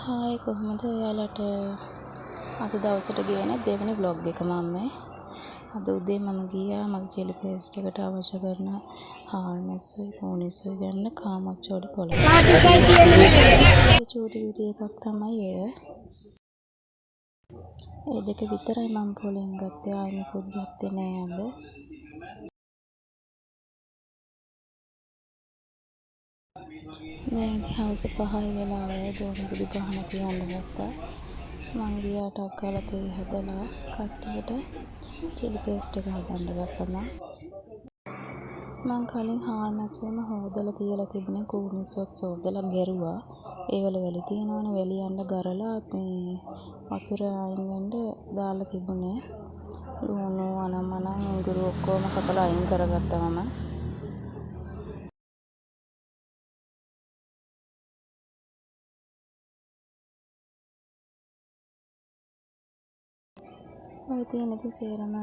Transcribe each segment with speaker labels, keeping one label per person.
Speaker 1: Hi කොහොමද ඔයාලට අද දවසට ගෙවන දෙවෙනි බ්ලොග් එක මම අද උදේ මම ගියා මගේ චිලි පේස්ට් එකට අවශ්‍ය කරන හාල් මැස්සුයි කෝනිසුයි ගන්න කාමච්චෝඩි පොළ. චූටි වීඩියෝ එකක් තමයි ඔය. ඒ දෙක විතරයි මම පොලෙන් ගත්තේ ආයෙ මොකුත් ගත්තේ නෑ අද. දැන් ඉතින් හවස 5යි වෙලාව දෝන බුදු පහන තියන්න ගත්තා. මං ගියාට අක්කාලා තේ හදලා කට්ටියට චිලි පේස්ට් එක හදන්න ගත්තා. මං කලින් හාල් මැස්සුවම හොදලා තියලා තිබුණේ කූනිස්සුවත් සෝදලා ගැරුවා. ඒවල වැලි තියෙනවනේ වැලි යන්න ගරලා මේ වතුර අයින් වෙන්න දාලා තිබුණේ. ලුණු අනම්මනම් ඉඟුරු ඔක්කොම කපලා අයින් කරගත්තා මම. ඔය තියෙන ඉතින් සේරම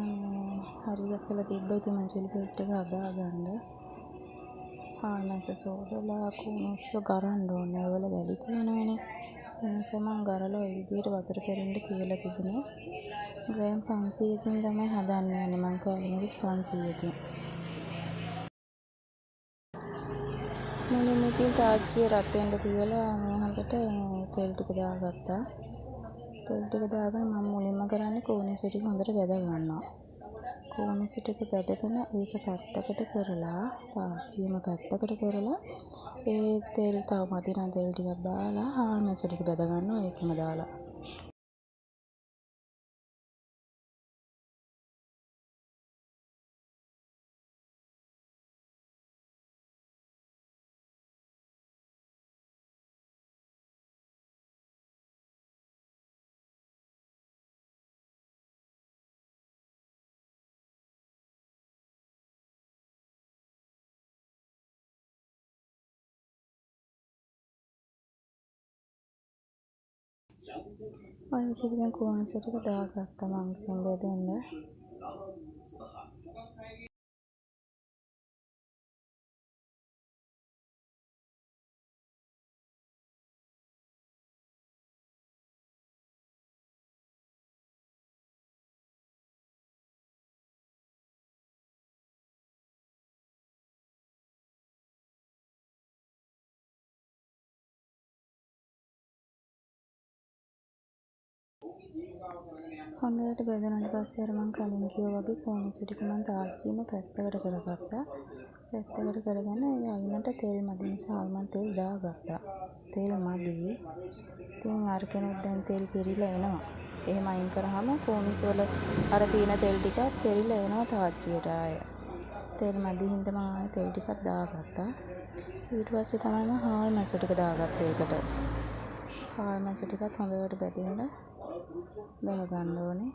Speaker 1: හරි ගස්සලා තිබ්බා. ඉතින් මං චිලි පේස්ට් එක හදාගන්න හාල් මැස්ස සෝදලා කූනිස්සු ගරන්න ඕනේ. ඒවල වැලි තියෙනවනේ. ඒ නිසා මං ගරලා ඔය විදිහට වතුර පෙරෙන්න තියලා තිබුණේ. ග්‍රෑම් 500කින් තමයි හදන්න යන්නේ. මං කෑලි මිරිස් 500කින්. මුලින්ම ඉතින් තාච්චිය රත් වෙන්න තියලා මේ හොඳට තෙල් ටික දාගත්තා. තෙල් ටික දාගෙන මම මුලින්ම කරන්නේ කෝනිසු ටික හොඳට බැද ගන්නවා. කෝනිසු ටික බැදගෙන ඒක පැත්තකට කරලා තාච්චියම පැත්තකට කරලා ඒ තෙල් තව මදි නම් තෙල් ටිකක් දාලා හාල් මැස්සු ටික බැද ගන්නවා ඒකම දාලා. ඔය විදිහට දැන් කෝනිසු ටික දාගත්තා මම ඉතින් බෙදෙන්න. හොඳට බෙදුනට පස්සේ අර මං කලින් කිව්වා වගේ කෝනිසු ටික මං තාච්චියම පැත්තකට කරගත්තා. පැත්තකට කරගෙන ඒ අයිනට තෙල් මදි නිසා ආයෙ මං තෙල් දාගත්තා. තෙල් මදි. ඉතින් අරකෙනුත් දැන් තෙල් පිරීලා එනවා. එහෙම අයින් කරාම කෝනිසු වල අර තියෙන තෙල් ටිකත් පිරීලා එනවා තාච්චියට ආයෙ. තෙල් මදි හින්දා මං ආයෙ තෙල් ටිකක් දාගත්තා. ඊට පස්සේ තමයි මං හාල් මැස්සු ටික දාගත්තේ ඒකට. හාල් මැස්සු ටිකත් හොඳට බැදින්න දාගන්න ඕනේ.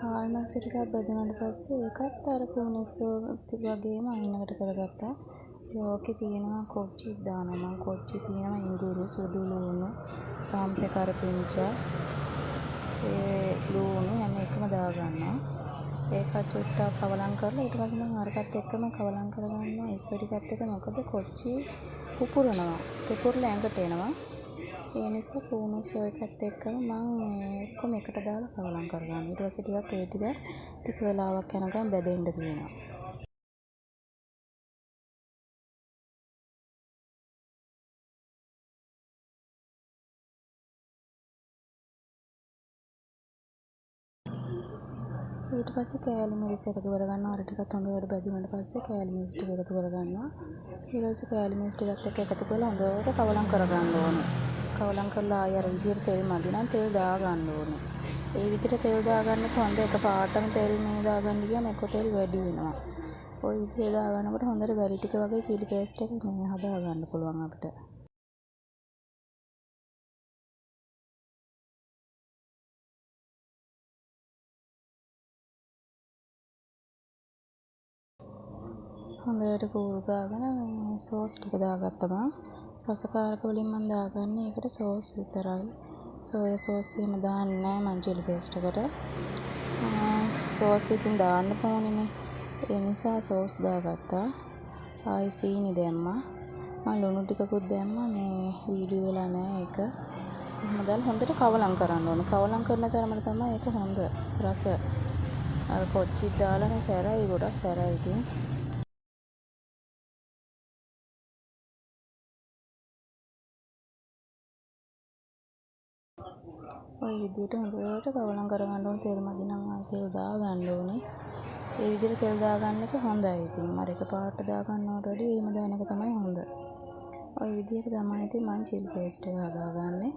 Speaker 1: හාල් මැස්සු ටිකක් බැදුනට පස්සේ ඒකත් අර කූනිස්සු වගේම අයිනකට කරගත්තා. ඕකේ තියෙනවා කොච්චිත් දානවා. මං කොච්චි තියෙනවා ඉඟුරු සුදු ලුණු රම්පේ කරපිංචා ඒ ලුණු හැම එකම දාගන්නවා. ඒකත් චුට්ටක් කවලම් කරලා ඊට පස්සේ මං අරකට එක්කම කවලම් කරගන්නවා ඉස්සු ටිකත් එක්ක. මොකද කොච්චි පුපුරනවා. පුපුරලා ඇඟට එනවා. ඒ නිසා කූනිසු එකත් එක්කම මං ඔක්කොම එකට දාලා කවලම් කරගන්නවා. ඊට පස්සේ ටිකක් ඒ ටික වෙලාවක් යනකම් බැදෙන්න තියෙනවා. ඊට පස්සේ කෑලි මිරිස් එකතු කරගන්නවා. අර ටිකත් හොඳට බැදුනට පස්සේ කෑලි මිරිස් ටික එකතු කරගන්නවා. ඊට පස්සේ කෑලි මිරිස් ටිකත් එක්ක එකතු කරලා හොඳට කවලම් කරගන්න ඕනේ. කවලම් කරලා ආයෙ අර විදිහට තෙල් මදි නම් තෙල් දාගන්න ඕනේ. ඒ විදිහට තෙල් දාගන්නත් හොඳ එක පාටම තෙල් මේ දාගන්න ගියාම එක්ක තෙල් වැඩි වෙනවා. ওই විදිහට දාගන්නකොට හොඳට වැලි ටික වගේ චිලි පේස්ට් එක මේ හදා ගන්න පුළුවන් අපිට. හොඳට කූරු ගාගෙන මේ සෝස් ටික දාගත්තම රසකාරක වලින් මම දාගන්නේ ඒකට සෝස් විතරයි. සෝයා සෝස් එහෙම දාන්නේ නැහැ මං චිලි පේස්ට් එකට. සෝස් ඉතින් දාන්න ඕනේනේ. ඒ නිසා සෝස් දාගත්තා. ආයි සීනි දැම්මා. මම ලුණු ටිකකුත් දැම්මා. මේ වීඩියෝ වෙලා නැහැ ඒක. එහෙම දාලා හොඳට කවලම් කරන්න ඕනේ. කවලම් කරන තරමට තමයි ඒක හොඳ රස. අර කොච්චිත් දාලානේ සැරයි ගොඩක් සැරයි ඉතින්. ඔය විදිහට හොඳට කවලම් කරගන්න ඕනේ. තෙල් මදි නම් තෙල් දාගන්න ඕනේ. ඒ විදිහට තෙල් දාගන්න එක හොඳයි ඉතින්. අර එක පාට දාගන්නවට වඩා එහෙම දාන එක තමයි හොඳ. ඔය විදිහට තමයි ඉතින් මම චිලි පේස්ට් එක හදාගන්නේ.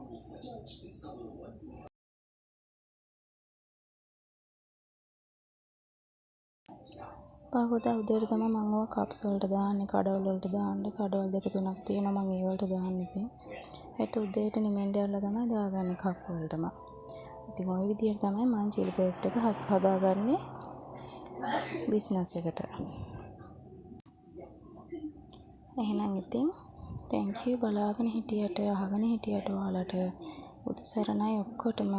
Speaker 1: පහුවදා උදේට තමයි මම ඔය කප්ස් වලට දාන්නේ, කඩවල වලට දාන්නේ. කඩවල 2-3ක් තියෙනවා මම ඒ වලට දාන්නේ ඉතින්. හෙට උදේට නිමෙන්ඩ යලා තමයි දාගන්නේ කප් වලටම. ඉතින් ওই විදිහට තමයි මම චිලි පේස්ට් එක හදාගන්නේ බිස්නස් එකට. එහෙනම් ඉතින් thank you බලාගෙන හිටියට අහගෙන හිටියට ඔයාලට බුදු සරණයි ඔක්කොටම.